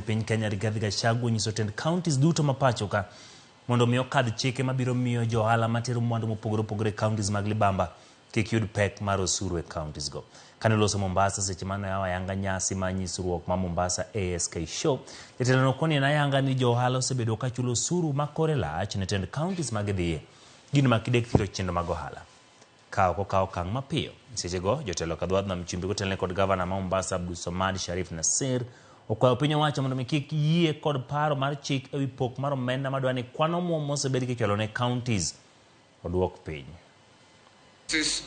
jatend piny Kenya Rigathi Gachagua nyiso tend counties duto mapacho ka mondo miyo kadh chike mabiro miyo johala matero mwandu mopogore counties mag Libamba kik yud pek mar osuru e counties go. Kane loso Mombasa seche mane ayanga nyasi ma nyisruok ma Mombasa ASK show, jatelo no koni na yanga ni johala osebedo ka chulo osuru makore lach ne tend counties mag dhiye. Gin makidek thiro chenro mag ohala. Kao kang mapiyo. Seche go jotelo kadwadh na mchumbi gotelne kod governor ma Mombasa Abdulsamad Sharif Nasir okwayo piny owacho mondo kik yie kod paro mar chik ewi pok mar omenda madwani kwano muom mosebed kichwalo ne counties oduok piny.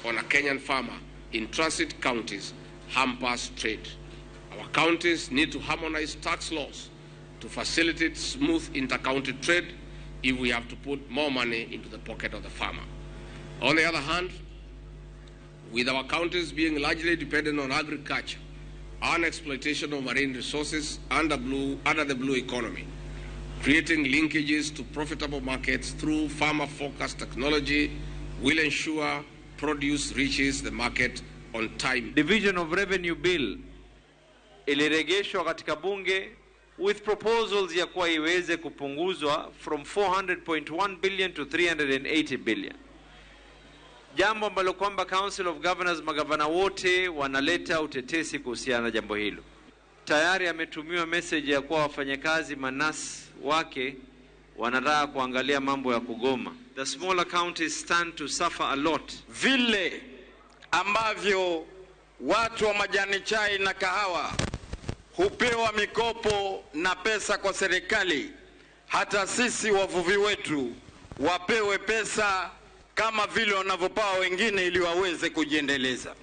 On a Kenyan farmer in transit counties hampers trade. Our counties need to harmonize tax laws to facilitate smooth inter-county trade if we have to put more money into the pocket of the farmer. On the other hand, with our counties being largely dependent on agriculture and exploitation of marine resources under the blue economy, creating linkages to profitable markets through farmer-focused technology will ensure produce reaches the market on time. Division of Revenue Bill iliregeshwa katika bunge with proposals ya kuwa iweze kupunguzwa from 400.1 billion to 380 billion. Jambo ambalo kwamba Council of Governors, magavana wote wanaleta utetesi kuhusiana na jambo hilo. Tayari ametumiwa message ya kuwa wafanyakazi manasi wake wanataka kuangalia mambo ya kugoma. The smaller counties stand to suffer a lot. Vile ambavyo watu wa majani chai na kahawa hupewa mikopo na pesa kwa serikali, hata sisi wavuvi wetu wapewe pesa kama vile wanavyopewa wengine ili waweze kujiendeleza.